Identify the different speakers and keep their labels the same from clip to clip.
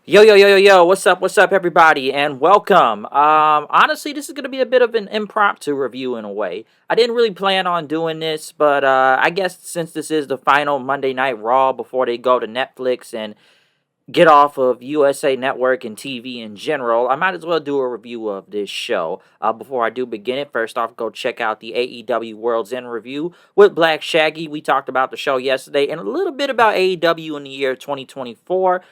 Speaker 1: Yo, what's up, everybody, and welcome. Honestly, this is going to be a bit of an impromptu review in a way. I didn't really plan on doing this, but I guess since this is the final Monday Night Raw before they go to Netflix and get off of USA Network and TV in general, I might as well do a review of this show. Before I do begin it, first off, go check out the AEW World's End review with Black Shaggy. We talked about the show yesterday and a little bit about AEW in the year 2024.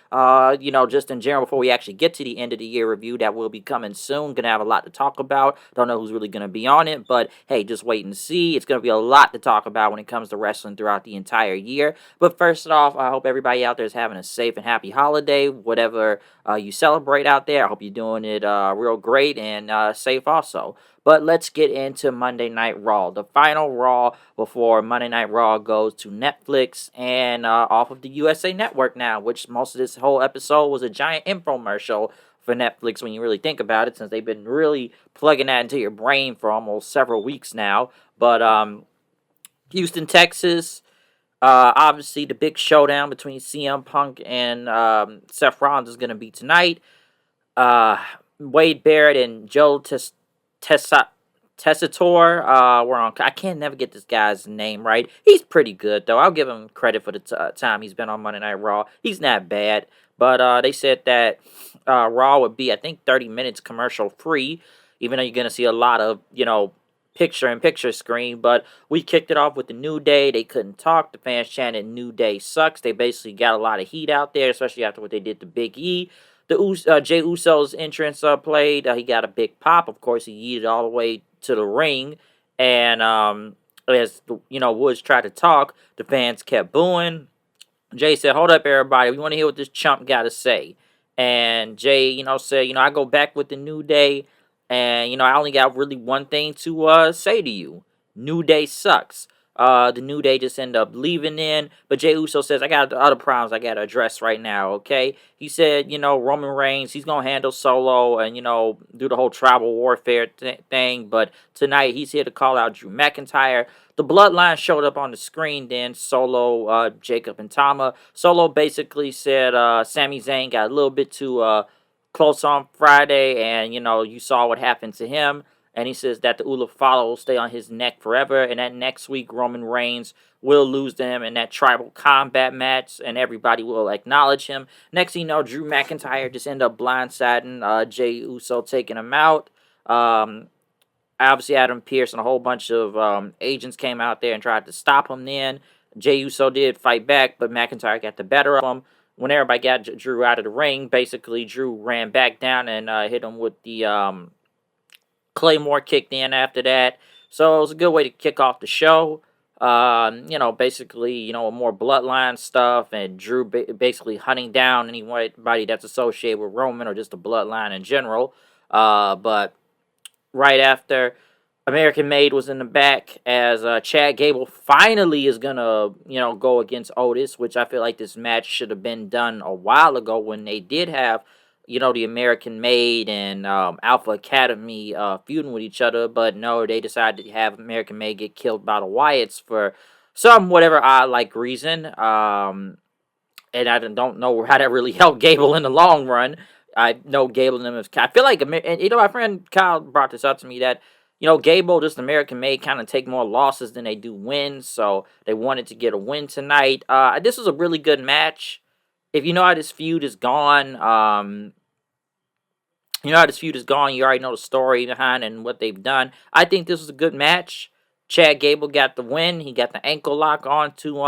Speaker 1: Just in general, before we actually get to the end of the year review that will be coming soon. Gonna have a lot to talk about. Don't know who's really gonna be on it, but hey, just wait and see. It's gonna be a lot to talk about when it comes to wrestling throughout the entire year. But first off, I hope everybody out there is having a safe and happy holiday, whatever you celebrate out there. I hope you're doing it real great and safe also. But let's get into Monday Night Raw, the final Raw before Monday Night Raw goes to Netflix and off of the USA Network now, which most of this whole episode was a giant infomercial for Netflix when you really think about it, since they've been really plugging that into your brain for almost several weeks now. But Houston, Texas. Obviously, the big showdown between CM Punk and Seth Rollins is going to be tonight. Uh, Wade Barrett and Joe Tessitore were on. I can't never get this guy's name right. He's pretty good, though. I'll give him credit for the time he's been on Monday Night Raw. He's not bad. But they said that Raw would be, I think, 30 minutes commercial free, even though you're going to see a lot of, picture-in-picture screen. But we kicked it off with the New Day. They couldn't talk. The fans chanted, "New Day sucks." They basically got a lot of heat out there, especially after what they did to Big E. Jay Uso's entrance played. He got a big pop. Of course, he yeeted all the way to the ring. And as, Woods tried to talk, the fans kept booing. Jay said, "Hold up, everybody. We want to hear what this chump got to say." And Jay, said, "I go back with the New Day. And, I only got really one thing to say to you. New Day sucks." The New Day just end up leaving in. But Jey Uso says, "I got other problems I got to address right now, okay?" He said, Roman Reigns, he's going to handle Solo and, do the whole tribal warfare thing. But tonight, he's here to call out Drew McIntyre. The Bloodline showed up on the screen then. Solo, Jacob, and Tama. Solo basically said Sami Zayn got a little bit too close on Friday, and you saw what happened to him. And he says that the Ulafala will stay on his neck forever, and that next week Roman Reigns will lose to him in that tribal combat match, and everybody will acknowledge him. Next thing you know, Drew McIntyre just ended up blindsiding Jey Uso, taking him out. Obviously, Adam Pearce and a whole bunch of agents came out there and tried to stop him then. Jey Uso did fight back, but McIntyre got the better of him. When everybody got Drew out of the ring, basically Drew ran back down and hit him with the Claymore kicked in after that. So it was a good way to kick off the show. Basically, more bloodline stuff and Drew basically hunting down anybody that's associated with Roman or just the bloodline in general. But right after, American Made was in the back as Chad Gable finally is gonna, go against Otis, which I feel like this match should have been done a while ago when they did have, the American Made and Alpha Academy feuding with each other. But no, they decided to have American Made get killed by the Wyatts for some whatever odd reason. And I don't know how that really helped Gable in the long run. I know Gable and them is. I feel like, and my friend Kyle brought this up to me that Gable, just American Made, kind of take more losses than they do wins. So they wanted to get a win tonight. This was a really good match. If you know how this feud is gone, you already know the story behind and what they've done. I think this was a good match. Chad Gable got the win. He got the ankle lock onto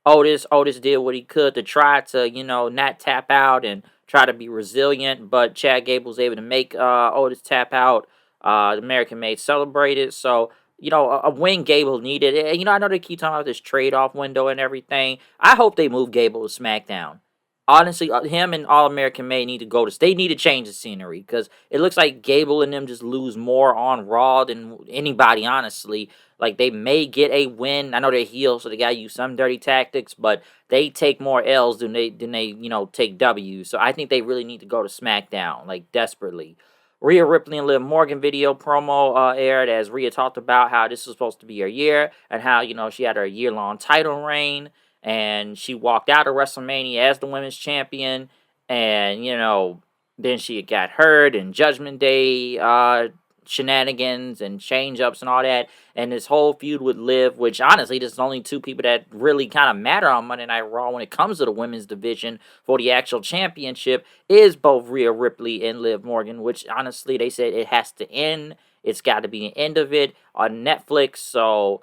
Speaker 1: Otis. Otis did what he could to try to, not tap out and try to be resilient. But Chad Gable was able to make Otis tap out. The American Made celebrated. So, a win Gable needed. I know they keep talking about this trade-off window and everything. I hope they move Gable to SmackDown. Honestly, him and All American Made need to go to. They need to change the scenery because it looks like Gable and them just lose more on Raw than anybody. Honestly, they may get a win. I know they're heels, so they gotta use some dirty tactics, but they take more L's than they take W's. So I think they really need to go to SmackDown desperately. Rhea Ripley and Liv Morgan video promo aired as Rhea talked about how this was supposed to be her year and how she had her year-long title reign. And she walked out of WrestleMania as the women's champion. and then she got hurt and Judgment Day shenanigans and change ups and all that, and this whole feud with Liv, which honestly there's only two people that really kind of matter on Monday Night Raw when it comes to the women's division for the actual championship, is both Rhea Ripley and Liv Morgan, which honestly they said it has to end. It's got to be an end of it on Netflix. So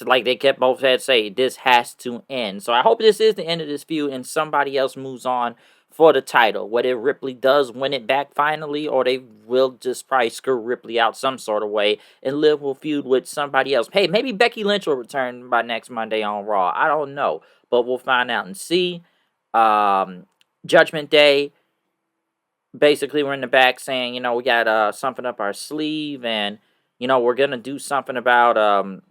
Speaker 1: like they kept both had say this has to end. So I hope this is the end of this feud and somebody else moves on for the title. Whether Ripley does win it back finally, or they will just probably screw Ripley out some sort of way and Liv will feud with somebody else. Hey, maybe Becky Lynch will return by next Monday on Raw. I don't know, but we'll find out and see. Judgment Day. Basically, we're in the back saying, we got something up our sleeve, and we're gonna do something about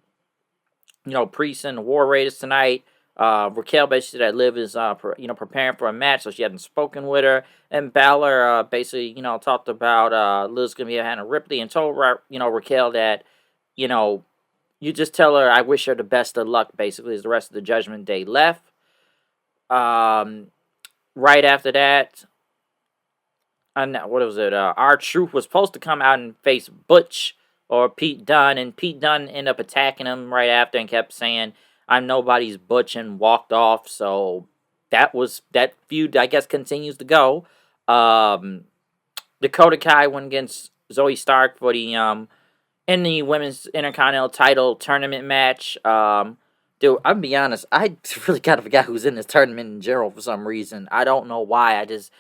Speaker 1: Priest and the War Raiders tonight. Raquel basically that Liv is preparing for a match, so she hadn't spoken with her. And Balor basically talked about Liv's gonna be a Hannah Ripley and told Raquel that you just tell her I wish her the best of luck. Basically, as the rest of the Judgment Day left. Right after that, and what was it? R-Truth was supposed to come out and face Butch or Pete Dunne, and Pete Dunne ended up attacking him right after and kept saying, "I'm nobody's Butch," and walked off. So that feud, I guess, continues to go. Dakota Kai went against Zoe Stark for the in the women's Intercontinental title tournament match. Dude, I'm gonna be honest, I really kind of forgot who's in this tournament in general for some reason. I don't know why. I just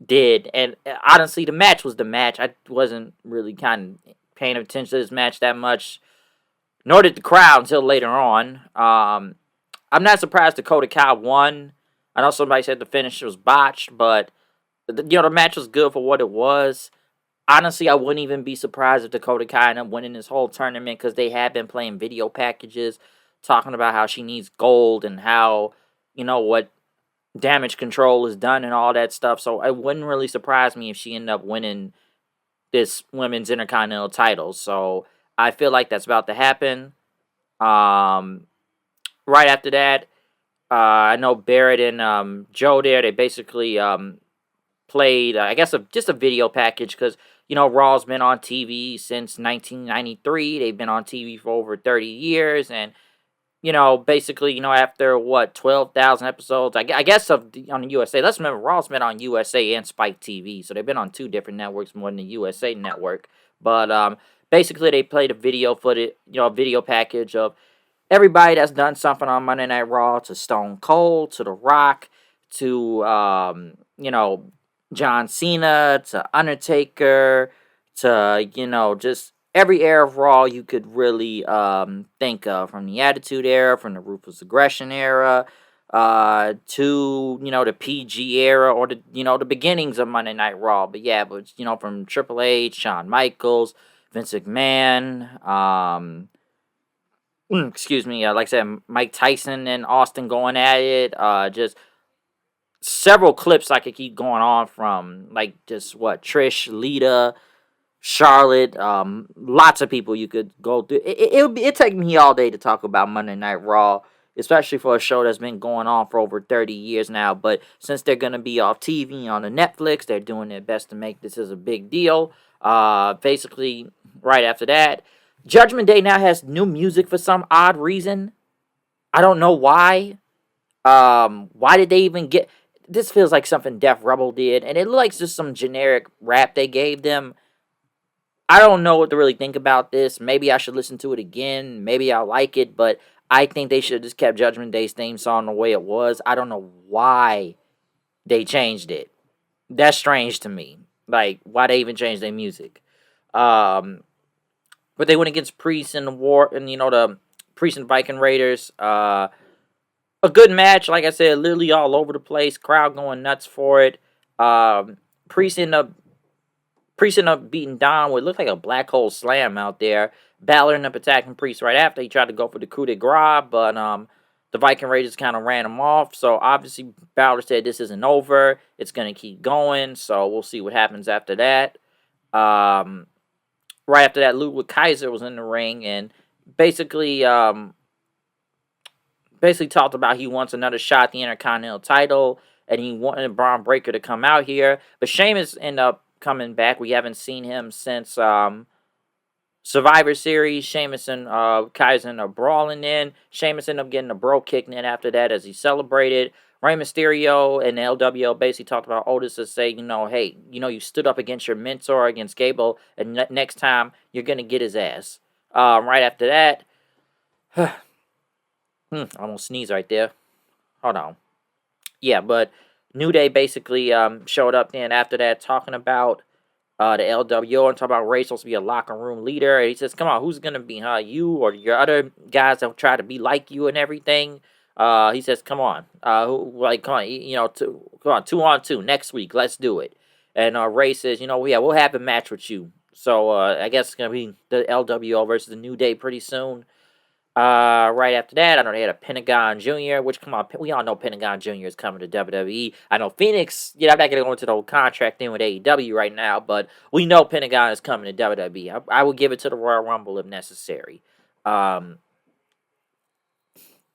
Speaker 1: did, and honestly, the match was the match. I wasn't really kind of paying attention to this match that much, nor did the crowd until later on. I'm not surprised Dakota Kai won. I know somebody said the finish was botched, but the match was good for what it was. Honestly, I wouldn't even be surprised if Dakota Kai ended up winning this whole tournament, because they have been playing video packages talking about how she needs gold and how what damage control is done and all that stuff. So it wouldn't really surprise me if she ended up winning this women's Intercontinental title. So I feel like that's about to happen. Right after that, I know Barrett and Joe there, they basically played, I guess, just a video package, because Raw's been on TV since 1993. They've been on TV for over 30 years, and basically, after 12,000 episodes, I guess on the USA. Let's remember, Raw's been on USA and Spike TV, so they've been on two different networks more than the USA network. But basically, they played a video footage, a video package of everybody that's done something on Monday Night Raw, to Stone Cold, to The Rock, to John Cena, to Undertaker, to just every era of Raw you could really think of, from the Attitude Era, from the Ruthless Aggression Era, to the PG era, or the beginnings of Monday Night Raw. But yeah, from Triple H, Shawn Michaels, Vince McMahon, excuse me, like I said, Mike Tyson and Austin going at it. Just several clips I could keep going on from, like just Trish, Lita, Charlotte, lots of people you could go through. It'd take me all day to talk about Monday Night Raw, especially for a show that's been going on for over 30 years now. But since they're gonna be off TV on the Netflix, they're doing their best to make this as a big deal. Basically, right after that, Judgment Day now has new music for some odd reason. I don't know why. Why did they even get? This feels like something Def Rebel did, and it looks like just some generic rap they gave them. I don't know what to really think about this. Maybe I should listen to it again. Maybe I'll like it, but I think they should have just kept Judgment Day's theme song the way it was. I don't know why they changed it. That's strange to me. Like, why they even changed their music. But they went against Priest in the war, and the Priest and Viking Raiders. A good match, like I said, literally all over the place. Crowd going nuts for it. Priest ended up beating Dom with looked like a black hole slam out there. Balor ended up attacking Priest right after. He tried to go for the coup de grace, but the Viking Raiders kind of ran him off. So obviously Balor said this isn't over. It's going to keep going. So we'll see what happens after that. Right after that, Ludwig Kaiser was in the ring and basically talked about he wants another shot at the Intercontinental title. and he wanted Braun Breaker to come out here. But Sheamus ended up coming back. We haven't seen him since Survivor Series. Sheamus and Kaizen are brawling in. Sheamus ended up getting a bro kick in after that as he celebrated. Rey Mysterio and the LWO basically talked about Otis to say, hey, you stood up against your mentor, against Gable, and next time you're going to get his ass. Right after that, almost sneeze right there. Hold on. Yeah, but New Day basically showed up then after that talking about the LWO and talk about Ray's supposed to be a locker room leader. And he says, come on, who's going to be, you or your other guys that try to be like you and everything? He says, come on. Come on, come on, 2-on-2 next week. Let's do it. And Ray says, yeah, we'll have a match with you. So I guess it's going to be the LWO versus the New Day pretty soon. Right after that, I know they had a Pentagon Jr., which, come on, we all know Pentagon Jr. is coming to WWE. I know Phoenix, I'm not going to go into the whole contract thing with AEW right now, but we know Pentagon is coming to WWE. I will give it to the Royal Rumble if necessary.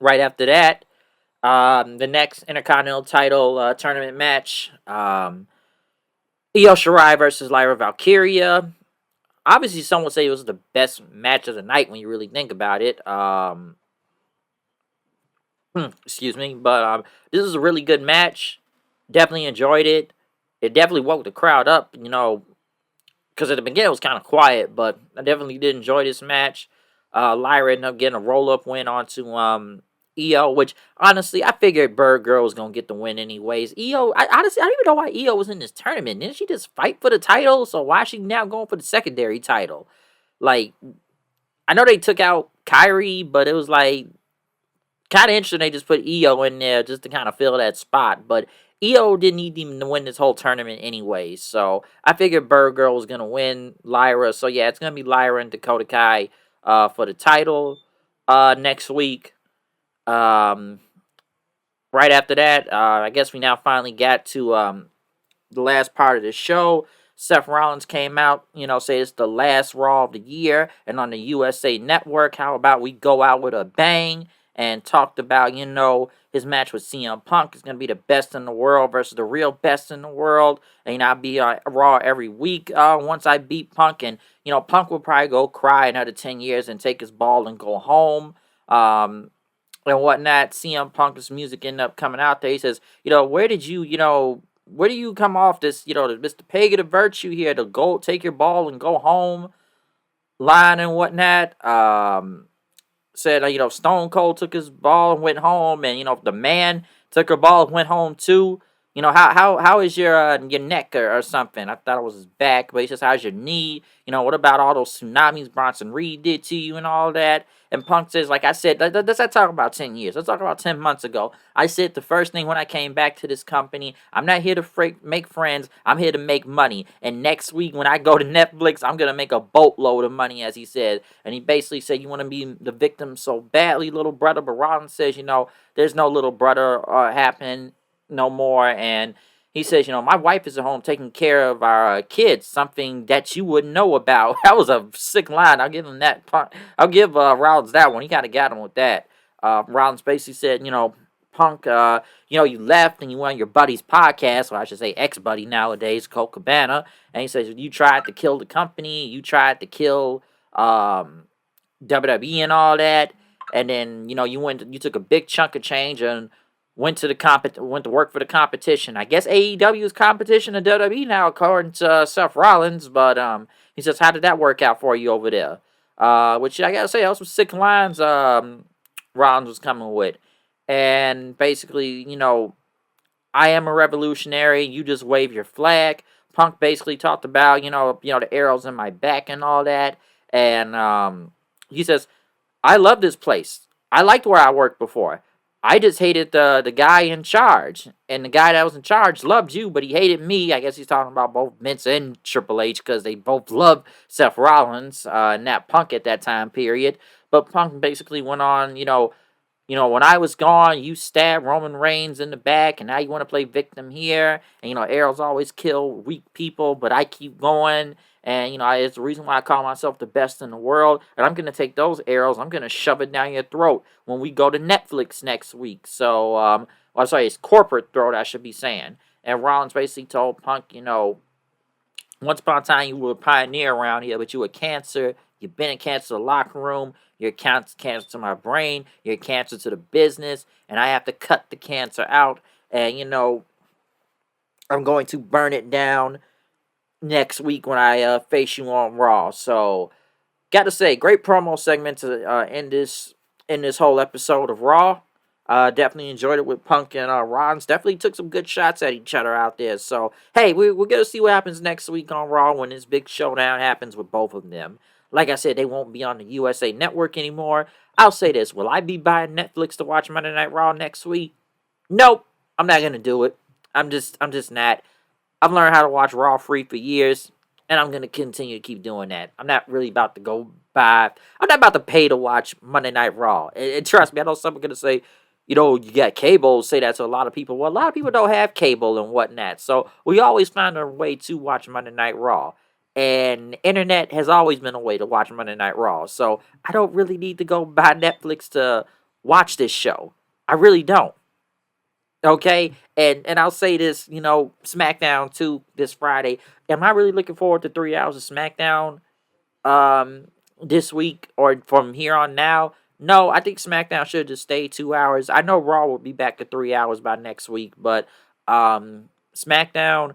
Speaker 1: Right after that, the next Intercontinental title tournament match, Io Shirai versus Lyra Valkyria. Obviously, some would say it was the best match of the night when you really think about it. Excuse me, but this is a really good match. Definitely enjoyed it. It definitely woke the crowd up, because at the beginning it was kind of quiet, but I definitely did enjoy this match. Lyra ended up getting a roll-up win onto Io, which honestly I figured Bird Girl was gonna get the win anyways. Io, honestly I don't even know why Io was in this tournament. Didn't she just fight for the title? So why is she now going for the secondary title? Like, I know they took out Kyrie, but it was like kind of interesting they just put Io in there just to kind of fill that spot. But Io didn't need even to win this whole tournament anyway. So I figured Bird Girl was gonna win Lyra. So yeah, it's gonna be Lyra and Dakota Kai for the title next week. Um, right after that, I guess we now finally got to the last part of the show. Seth Rollins came out, say it's the last Raw of the year, and on the USA Network, how about we go out with a bang, and talked about, his match with CM Punk is going to be the best in the world versus the real best in the world, and I'll be on Raw every week once I beat Punk, and, Punk will probably go cry another 10 years and take his ball and go home. And whatnot. CM Punk's music ended up coming out there. He says, where do you come off this, Mr. Pega the Virtue here, to go take your ball and go home line and whatnot. Said, Stone Cold took his ball and went home, and, the man took her ball and went home too. How is your neck or something? I thought it was his back, but he says, how's your knee? What about all those tsunamis Bronson Reed did to you and all that? And Punk says, like I said, let's not talk about 10 years. Let's talk about 10 months ago. I said the first thing when I came back to this company, I'm not here to make friends. I'm here to make money. And next week when I go to Netflix, I'm going to make a boatload of money, as he said. And he basically said, you want to be the victim so badly, little brother. But Rollins says, there's no little brother happening no more. And he says, my wife is at home taking care of our kids, something that you wouldn't know about. That was a sick line. I'll give him that. I'll give Rollins that one. He kind of got him with that. Rollins basically said, Punk, you left and you went on your buddy's podcast, or I should say ex-buddy nowadays, Colt Cabana. And he says, you tried to kill the company. You tried to kill WWE and all that. And then, you took a big chunk of change and went to work for the competition. I guess AEW is competition to WWE now, according to Seth Rollins. But he says, how did that work out for you over there? Which I gotta say, that was some sick lines Rollins was coming with. And basically, I am a revolutionary. You just wave your flag. Punk basically talked about, the arrows in my back and all that. And he says, I love this place. I liked where I worked before. I just hated the guy in charge. And the guy that was in charge loved you, but he hated me. I guess he's talking about both Vince and Triple H, because they both loved Seth Rollins and that Punk at that time period. But Punk basically went on, when I was gone, you stabbed Roman Reigns in the back, and now you want to play victim here. And, arrows always kill weak people, but I keep going. And, it's the reason why I call myself the best in the world. And I'm going to take those arrows, I'm going to shove it down your throat when we go to Netflix next week. So, Well, sorry, his corporate throat, I should be saying. And Rollins basically told Punk, once upon a time you were a pioneer around here, but you were cancer. You've been a cancer to the locker room. You're cancer to my brain. You're cancer to the business. And I have to cut the cancer out. And, I'm going to burn it down next week when I face you on Raw. So, got to say, great promo segment to end this whole episode of Raw. Definitely enjoyed it with Punk and Rollins. Definitely took some good shots at each other out there. So, hey, we're going to see what happens next week on Raw when this big showdown happens with both of them. Like I said, they won't be on the USA Network anymore. I'll say this. Will I be buying Netflix to watch Monday Night Raw next week? Nope. I'm not going to do it. I'm just not. I've learned how to watch Raw free for years, and I'm going to continue to keep doing that. I'm not really about to go buy. I'm not about to pay to watch Monday Night Raw. And trust me, I know some are going to say, you got cable, say that to a lot of people. Well, a lot of people don't have cable and whatnot. So we always find a way to watch Monday Night Raw. And the internet has always been a way to watch Monday Night Raw. So I don't really need to go buy Netflix to watch this show. I really don't. Okay, and I'll say this, SmackDown too this Friday. Am I really looking forward to 3 hours of SmackDown um this week or from here on now? No, I think SmackDown should just stay 2 hours. I know Raw will be back to 3 hours by next week, but SmackDown,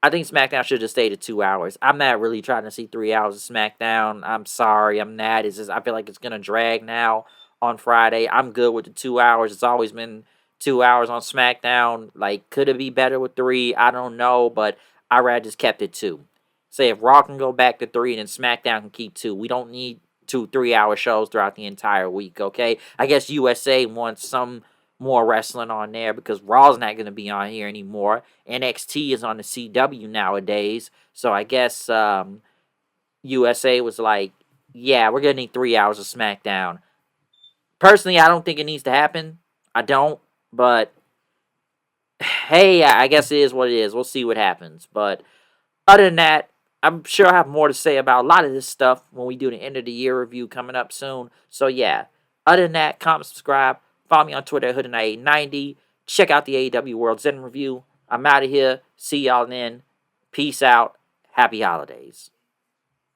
Speaker 1: I think SmackDown should just stay to 2 hours. I'm not really trying to see 3 hours of SmackDown. I'm sorry, I'm not. It's just I feel like it's gonna drag now on Friday. I'm good with the 2 hours. It's always been 2 hours on SmackDown. Like, could it be better with three? I don't know, but I rather just kept it two. Say if Raw can go back to three, then SmackDown can keep two. We don't need 2 3 hour shows throughout the entire week. Okay, I guess USA wants some more wrestling on there because Raw's not going to be on here anymore. NXT is on the CW nowadays. So I guess USA was like, yeah, we're going to need 3 hours of SmackDown. Personally, I don't think it needs to happen. I don't. But, hey, I guess it is what it is. We'll see what happens. But other than that, I'm sure I have more to say about a lot of this stuff when we do the end of the year review coming up soon. So, yeah. Other than that, comment, subscribe. Follow me on Twitter at HoodandKnight890. Check out the AEW World's End review. I'm out of here. See y'all then. Peace out. Happy holidays.